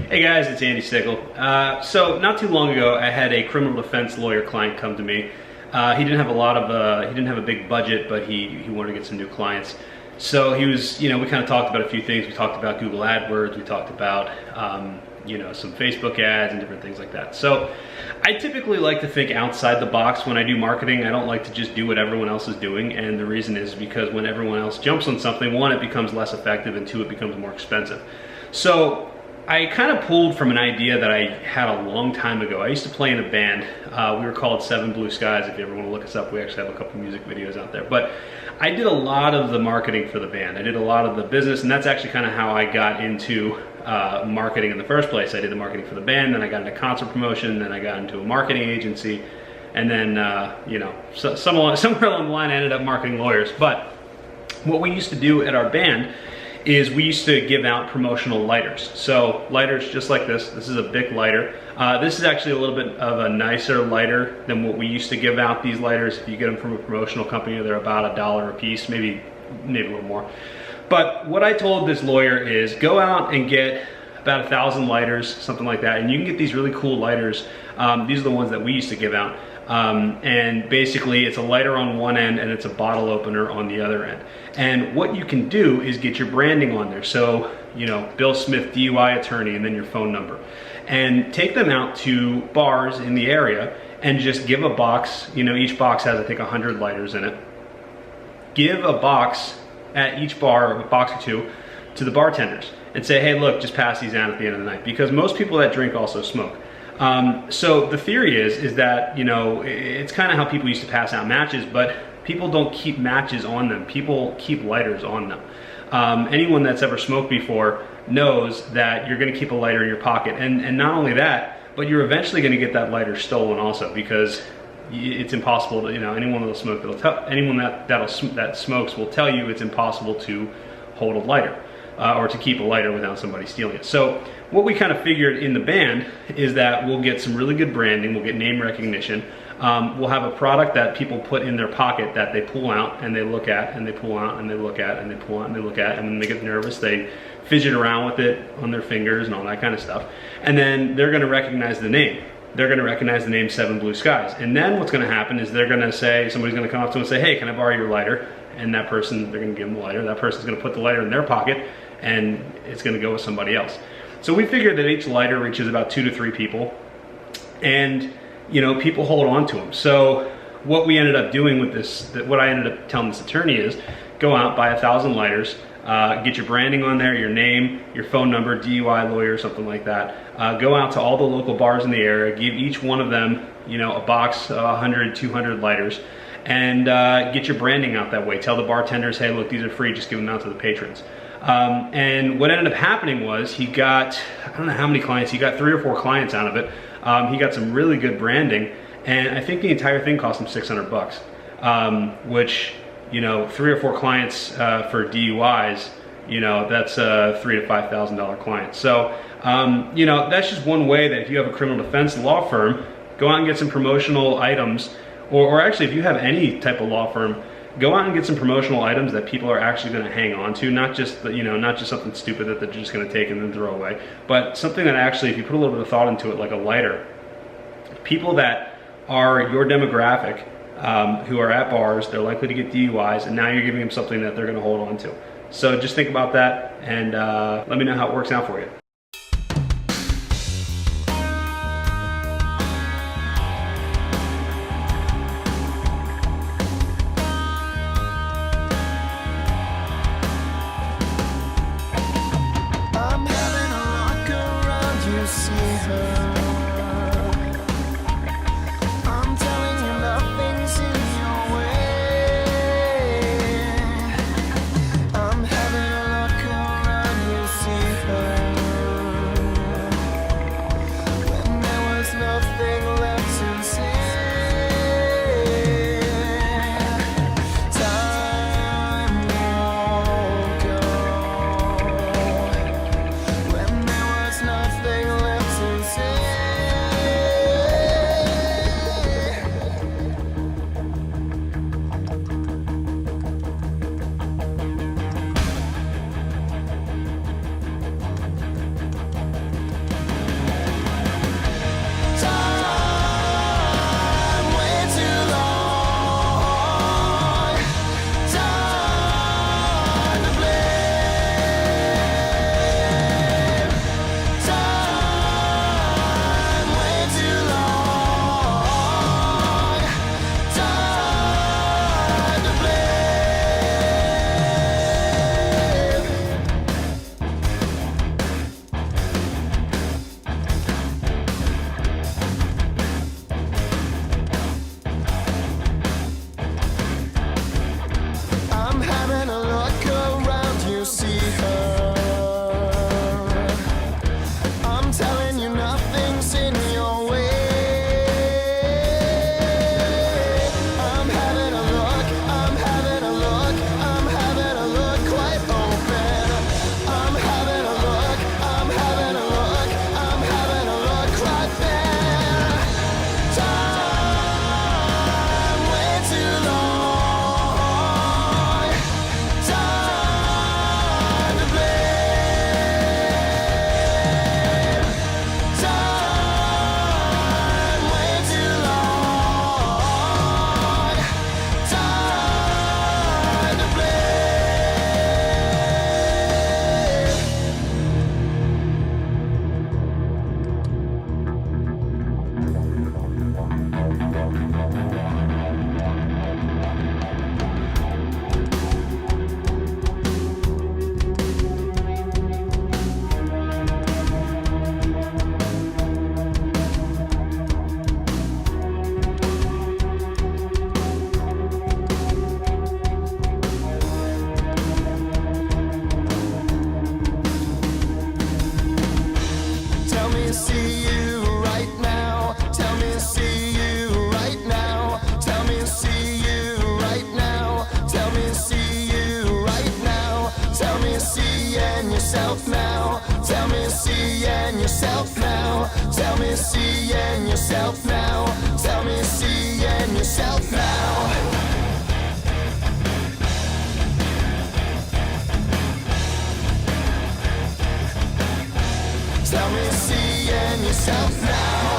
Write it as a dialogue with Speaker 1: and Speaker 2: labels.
Speaker 1: Hey guys, it's Andy Stickle. So not too long ago, I had a criminal defense lawyer client come to me. He didn't have a big budget, but he wanted to get some new clients. So he was, we kind of talked about a few things. We talked about Google AdWords. We talked about, some Facebook ads and different things like that. So I typically like to think outside the box when I do marketing. I don't like to just do what everyone else is doing. And the reason is because when everyone else jumps on something, one, it becomes less effective, and two, it becomes more expensive. So I kind of pulled from an idea that I had a long time ago. I used to play in a band. We were called Seven Blue Skies. If you ever want to look us up, we actually have a couple music videos out there. But I did a lot of the marketing for the band. I did a lot of the business, and that's actually kind of how I got into marketing in the first place. I did the marketing for the band, then I got into concert promotion, then I got into a marketing agency, and then, somewhere along the line I ended up marketing lawyers. But what we used to do at our band is we used to give out promotional lighters. So lighters just like this. This is a Bic lighter. This is actually a little bit of a nicer lighter than what we used to give out. These lighters, if you get them from a promotional company, they're about $1 a piece, maybe a little more. But what I told this lawyer is go out and get about 1,000 lighters, something like that, and you can get these really cool lighters. These are the ones that we used to give out. And basically it's a lighter on one end and it's a bottle opener on the other end. And what you can do is get your branding on there. So, Bill Smith, DUI attorney, and then your phone number. And take them out to bars in the area and just give a box. Each box has, I think, 100 lighters in it. Give a box at each bar, a box or two, to the bartenders and say, hey, look, just pass these out at the end of the night. Because most people that drink also smoke. So the theory is that, it's kind of how people used to pass out matches, but people don't keep matches on them. People keep lighters on them. Anyone that's ever smoked before knows that you're going to keep a lighter in your pocket. And not only that, but you're eventually going to get that lighter stolen also, because it's impossible to, anyone that'll smoke, anyone that smokes will tell you it's impossible to hold a lighter. Or to keep a lighter without somebody stealing it. So what we kind of figured in the band is that we'll get some really good branding, we'll get name recognition, we'll have a product that people put in their pocket that they pull out and they look at, and they pull out and they look at, and they pull out and they look at, and when they get nervous they fidget around with it on their fingers and all that kind of stuff. And then they're gonna recognize the name. They're gonna recognize the name Seven Blue Skies. And then what's gonna happen is they're gonna say, somebody's gonna come up to them and say, hey, can I borrow your lighter? And that person, they're gonna give them the lighter. That person's gonna put the lighter in their pocket, and it's gonna go with somebody else. So we figured that each lighter reaches about 2 to 3 people, and people hold on to them. So what we ended up doing with this, what I ended up telling this attorney is, go out, buy 1,000 lighters, get your branding on there, your name, your phone number, DUI lawyer, something like that. Go out to all the local bars in the area, give each one of them, a box, 100, 200 lighters, and get your branding out that way. Tell the bartenders, hey, look, these are free, just give them out to the patrons. And what ended up happening was he got, I don't know how many clients, he got 3 or 4 clients out of it. He got some really good branding, and I think the entire thing cost him $600, which, 3 or 4 clients for DUIs, that's a $3,000 to $5,000 client. So, that's just one way that if you have a criminal defense law firm, go out and get some promotional items, or actually if you have any type of law firm, go out and get some promotional items that people are actually going to hang on to, not just something stupid that they're just going to take and then throw away, but something that actually, if you put a little bit of thought into it, like a lighter, people that are your demographic, who are at bars, they're likely to get DUIs, and now you're giving them something that they're going to hold on to. So just think about that, and let me know how it works out for you.
Speaker 2: Nothing left to say. see you right now. Tell me, see you right now. Tell me, see you right now. Tell me, see you right now. Tell me, seeing yourself now. Tell me, seeing yourself now. Tell me, seeing yourself now. Tell me, seeing yourself now. Tell me, seeing yourself now.